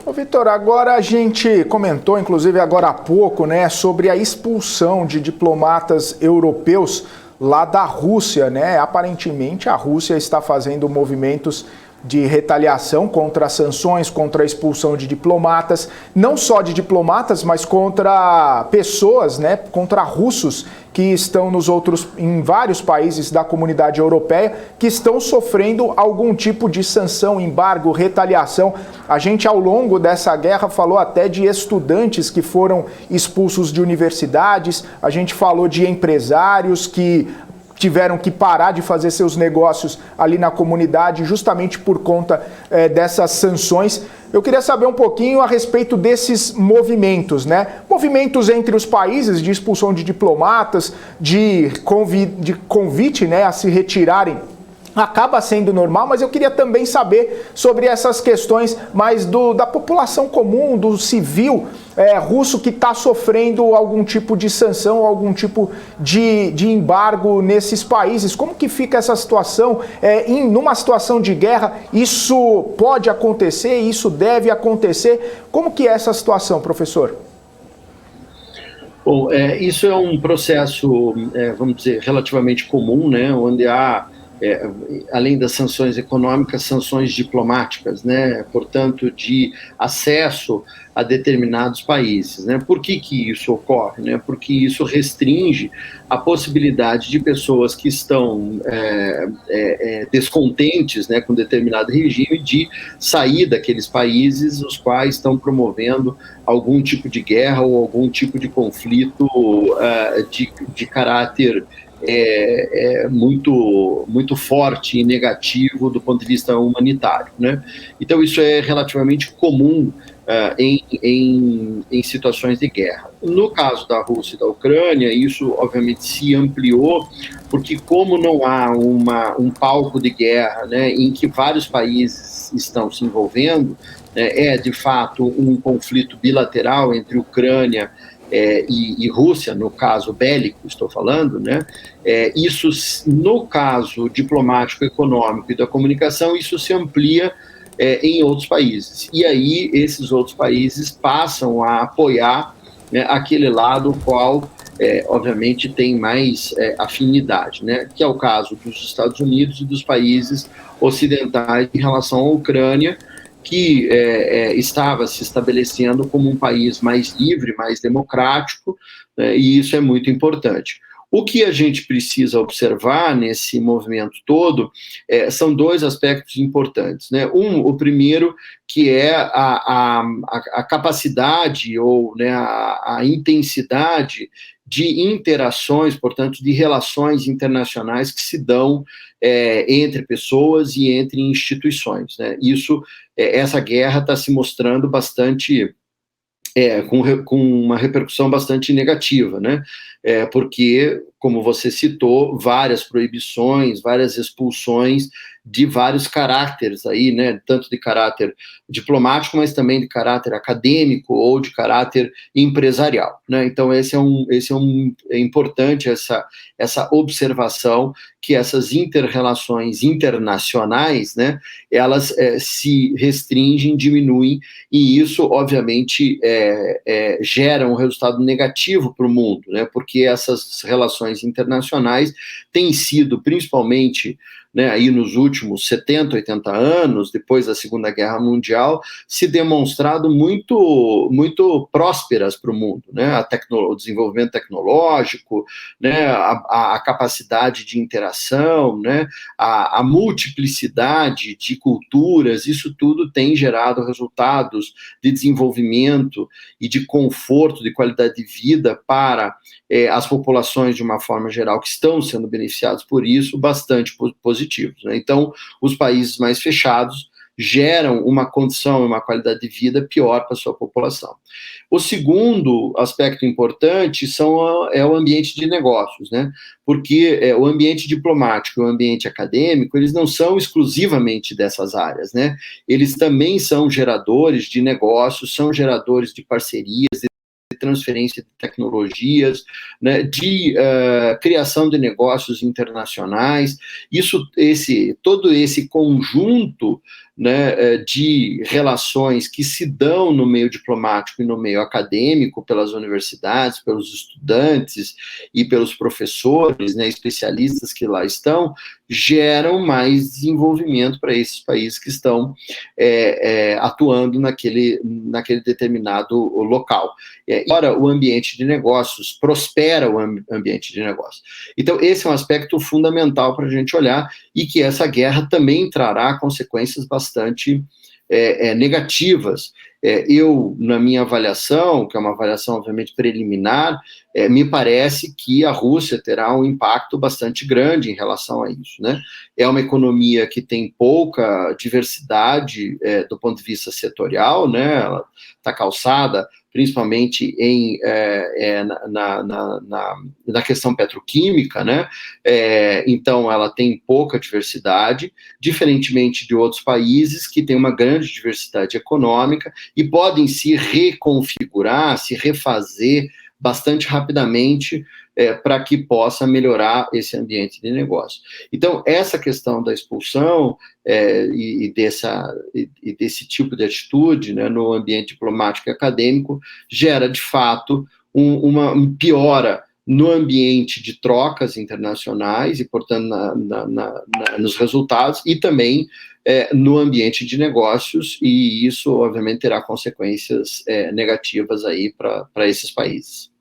Ô Vitor, agora a gente comentou, inclusive agora há pouco, né, sobre a expulsão de diplomatas europeus lá da Rússia, né? Aparentemente a Rússia está fazendo movimentos de retaliação contra as sanções, contra a expulsão de diplomatas, não só de diplomatas, mas contra pessoas, né, contra russos que estão em vários países da comunidade europeia, que estão sofrendo algum tipo de sanção, embargo, retaliação. A gente, ao longo dessa guerra, falou até de estudantes que foram expulsos de universidades, a gente falou de empresários que tiveram que parar de fazer seus negócios ali na comunidade justamente por conta dessas sanções. Eu queria saber um pouquinho a respeito desses movimentos, né? Movimentos entre os países de expulsão de diplomatas, de convite, né, a se retirarem. Acaba sendo normal, mas eu queria também saber sobre essas questões mais da população comum, do civil russo que está sofrendo algum tipo de sanção, algum tipo de embargo nesses países. Como que fica essa situação? Numa situação de guerra, isso pode acontecer, isso deve acontecer. Como que é essa situação, professor? Bom, isso é um processo, vamos dizer, relativamente comum, né, onde há além das sanções econômicas, sanções diplomáticas, né? Portanto, de acesso a determinados países, né? Por que isso ocorre, né? Porque isso restringe a possibilidade de pessoas que estão descontentes, né, com determinado regime de sair daqueles países os quais estão promovendo algum tipo de guerra ou algum tipo de conflito de caráter muito forte e negativo do ponto de vista humanitário, né? Então isso é relativamente comum em situações de guerra. No caso da Rússia e da Ucrânia, isso obviamente se ampliou, porque como não há um palco de guerra, né, em que vários países estão se envolvendo, de fato um conflito bilateral entre Ucrânia e Rússia, no caso bélico, estou falando, né? Isso, no caso diplomático, econômico e da comunicação, isso se amplia em outros países. E aí, esses outros países passam a apoiar, né, aquele lado qual, obviamente, tem mais afinidade, né? Que é o caso dos Estados Unidos e dos países ocidentais em relação à Ucrânia, que estava se estabelecendo como um país mais livre, mais democrático, e isso é muito importante. O que a gente precisa observar nesse movimento todo são dois aspectos importantes, né? O primeiro, que é a capacidade ou, né, a intensidade de interações, portanto, de relações internacionais que se dão entre pessoas e entre instituições, né? Essa guerra está se mostrando bastante com uma repercussão bastante negativa, né? Porque, como você citou, várias proibições, várias expulsões de vários caráteres aí, né? Tanto de caráter diplomático, mas também de caráter acadêmico ou de caráter empresarial, né? Então é importante essa observação que essas interrelações internacionais, né, elas se restringem, diminuem, e isso, obviamente, gera um resultado negativo para o mundo, né, porque essas relações internacionais têm sido, principalmente, né, aí nos últimos 70, 80 anos, depois da Segunda Guerra Mundial, se demonstrado muito, muito prósperas para o mundo, né, o desenvolvimento tecnológico, né, a capacidade de interação, né, a multiplicidade de culturas, isso tudo tem gerado resultados de desenvolvimento e de conforto, de qualidade de vida para as populações de uma forma geral que estão sendo beneficiadas por isso, bastante positivos, né? Então, os países mais fechados geram uma condição, uma qualidade de vida pior para a sua população. O segundo aspecto importante é o ambiente de negócios, né? Porque o ambiente diplomático e o ambiente acadêmico, eles não são exclusivamente dessas áreas, né? Eles também são geradores de negócios, são geradores de parcerias, de transferência de tecnologias, né, de criação de negócios internacionais. Todo esse conjunto né, de relações que se dão no meio diplomático e no meio acadêmico, pelas universidades, pelos estudantes e pelos professores, né, especialistas que lá estão, geram mais desenvolvimento para esses países que estão atuando naquele determinado local. Ora, o ambiente de negócios, prospera o ambiente de negócios. Então, esse é um aspecto fundamental para a gente olhar, e que essa guerra também trará consequências bastante negativas. Eu, na minha avaliação, que é uma avaliação obviamente preliminar, me parece que a Rússia terá um impacto bastante grande em relação a isso, né? É uma economia que tem pouca diversidade do ponto de vista setorial, né? Ela está calçada principalmente na questão petroquímica, né? Então, ela tem pouca diversidade, diferentemente de outros países que têm uma grande diversidade econômica e podem se reconfigurar, se refazer bastante rapidamente para que possa melhorar esse ambiente de negócio. Então, essa questão da expulsão e desse tipo de atitude, né, no ambiente diplomático e acadêmico gera, de fato, uma piora no ambiente de trocas internacionais e, portanto, nos resultados, e também no ambiente de negócios, e isso, obviamente, terá consequências negativas aí para esses países.